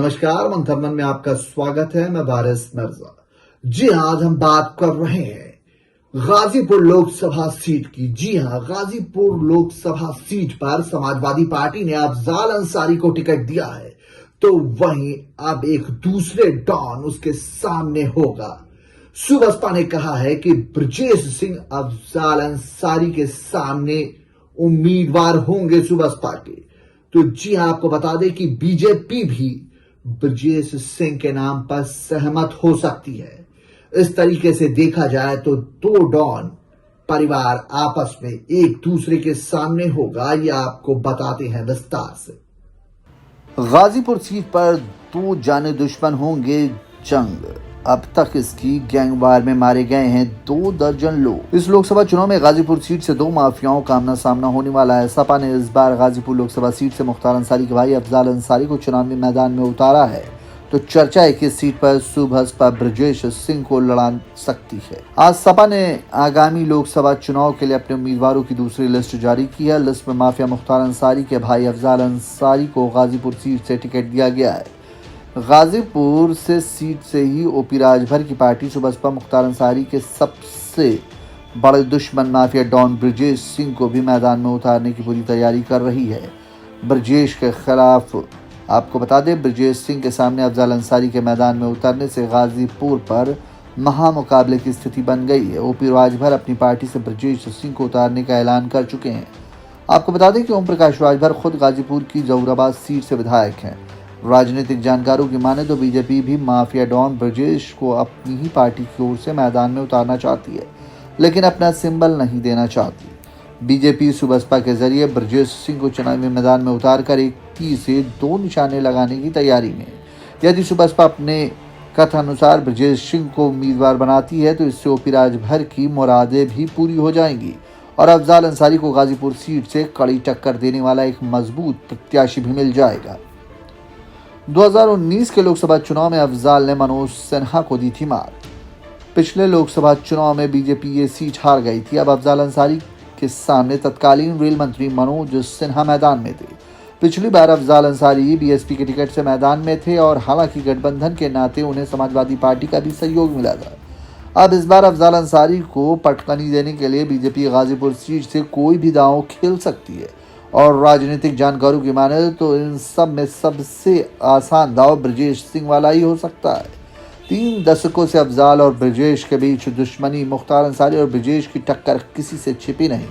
नमस्कार, मंथन में आपका स्वागत है। मैं वारिस मिर्जा। जी हाँ, आज हम बात कर रहे हैं गाजीपुर लोकसभा सीट की। जी हाँ, गाजीपुर लोकसभा सीट पर समाजवादी पार्टी ने अफजाल अंसारी को टिकट दिया है, तो वहीं अब एक दूसरे डॉन उसके सामने होगा। सुबसपा ने कहा है कि ब्रजेश सिंह अफजाल अंसारी के सामने उम्मीदवार होंगे सुबसपा के। तो जी हाँ, आपको बता दें कि बीजेपी भी ब्रजेश सिंह के नाम पर सहमत हो सकती है। इस तरीके से देखा जाए तो दो डॉन परिवार आपस में एक दूसरे के सामने होगा, ये आपको बताते हैं विस्तार से। गाजीपुर सीट पर दो जाने दुश्मन होंगे जंग। अब तक इसकी गैंगवार में मारे गए हैं 2 दर्जन लोग। इस लोकसभा चुनाव में गाजीपुर सीट से 2 माफियाओं का आमना सामना होने वाला है। सपा ने इस बार गाजीपुर लोकसभा सीट से मुख्तार अंसारी के भाई अफजाल अंसारी को चुनावी मैदान में उतारा है, तो चर्चा है कि इस सीट पर सुबसपा ब्रजेश सिंह को लड़ा सकती है। आज सपा ने आगामी लोकसभा चुनाव के लिए अपने उम्मीदवारों की दूसरी लिस्ट जारी की है। लिस्ट में माफिया मुख्तार अंसारी के भाई अफजाल अंसारी को गाजीपुर सीट से टिकट दिया गया है। गाजीपुर से सीट से ही ओपी राजभर की पार्टी सुबसपा मुख्तार अंसारी के सबसे बड़े दुश्मन माफिया डॉन ब्रजेश सिंह को भी मैदान में उतारने की पूरी तैयारी कर रही है। ब्रजेश के खिलाफ आपको बता दें, ब्रजेश सिंह के सामने अफजाल अंसारी के मैदान में उतरने से गाजीपुर पर महामुकाबले की स्थिति बन गई है। ओपी राजभर अपनी पार्टी से ब्रजेश सिंह को उतारने का ऐलान कर चुके हैं। आपको बता दें कि ओम प्रकाश राजभर खुद गाजीपुर की जौहराबाद सीट से विधायक हैं। राजनीतिक जानकारों की माने तो बीजेपी भी माफिया डॉन ब्रजेश को अपनी ही पार्टी की ओर से मैदान में उतारना चाहती है, लेकिन अपना सिंबल नहीं देना चाहती। बीजेपी सुबसपा के जरिए ब्रजेश सिंह को चुनावी मैदान में उतारकर एक तीर से 2 निशाने लगाने की तैयारी में। यदि सुबसपा अपने कथानुसार ब्रजेश सिंह को उम्मीदवार बनाती है, तो इससे ओपी राजभर की मुरादें भी पूरी हो जाएंगी और अफजाल अंसारी को गाजीपुर सीट से कड़ी टक्कर देने वाला एक मजबूत प्रत्याशी भी मिल जाएगा। 2019 के लोकसभा चुनाव में अफजाल ने मनोज सिन्हा को दी थी मात। पिछले लोकसभा चुनाव में बीजेपी ये सीट हार गई थी। अब अफजाल अंसारी के सामने तत्कालीन रेल मंत्री मनोज सिन्हा मैदान में थे। पिछली बार अफजाल अंसारी बीएसपी के टिकट से मैदान में थे और हालांकि गठबंधन के नाते उन्हें समाजवादी पार्टी का भी सहयोग मिला था। अब इस बार अफजाल अंसारी को पटकनी देने के लिए बीजेपी गाजीपुर सीट से कोई भी दांव खेल सकती है और राजनीतिक जानकारों की माने तो इन सब में सबसे आसान दाव ब्रजेश सिंह वाला ही हो सकता है। 3 दशकों से अफजाल और ब्रजेश के बीच दुश्मनी, मुख्तार अंसारी और ब्रजेश की टक्कर किसी से छिपी नहीं।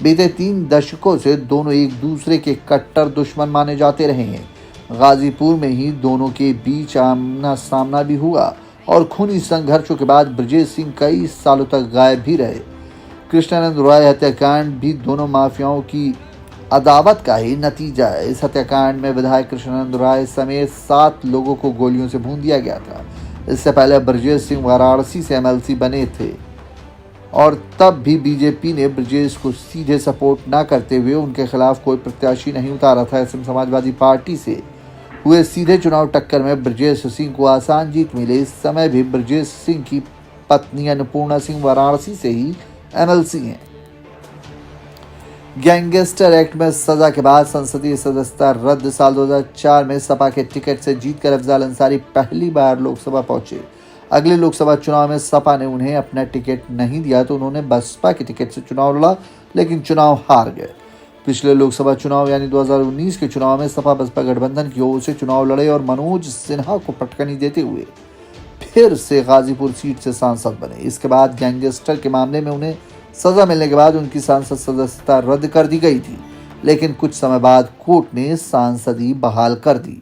बीते 3 दशकों से दोनों एक दूसरे के कट्टर दुश्मन माने जाते रहे हैं। गाजीपुर में ही दोनों के बीच आमना सामना भी हुआ और खूनी संघर्षों के बाद ब्रजेश सिंह कई सालों तक गायब भी रहे। कृष्णानंद राय हत्याकांड भी दोनों माफियाओं की अदावत का ही नतीजा है। इस हत्याकांड में विधायक कृष्णानंद राय समेत 7 लोगों को गोलियों से भून दिया गया था। इससे पहले ब्रजेश सिंह वाराणसी से एमएलसी बने थे और तब भी बीजेपी ने ब्रजेश को सीधे सपोर्ट न करते हुए उनके खिलाफ कोई प्रत्याशी नहीं उतारा था। ऐसे में समाजवादी पार्टी से हुए सीधे चुनाव टक्कर में ब्रजेश सिंह को आसान जीत मिली। इस समय भी ब्रजेश सिंह की पत्नी अन्नपूर्णा सिंह वाराणसी से ही एमएलसी हैं। गैंगस्टर एक्ट में सजा के बाद संसदीय सदस्यता रद्द। साल 2004 में सपा के टिकट से जीतकर अफजाल अंसारी पहली बार लोकसभा पहुंचे। अगले लोकसभा चुनाव में सपा ने उन्हें अपना टिकट नहीं दिया तो उन्होंने बसपा के टिकट से चुनाव लड़ा, लेकिन चुनाव हार गए। पिछले लोकसभा चुनाव यानी 2019 के चुनाव में सपा बसपा गठबंधन की ओर से चुनाव लड़े और मनोज सिन्हा को पटकनी देते हुए फिर से गाजीपुर सीट से सांसद बने। इसके बाद गैंगस्टर के मामले में उन्हें सजा मिलने के बाद उनकी सांसद सदस्यता रद्द कर दी गई थी, लेकिन कुछ समय बाद कोर्ट ने सांसदी बहाल कर दी।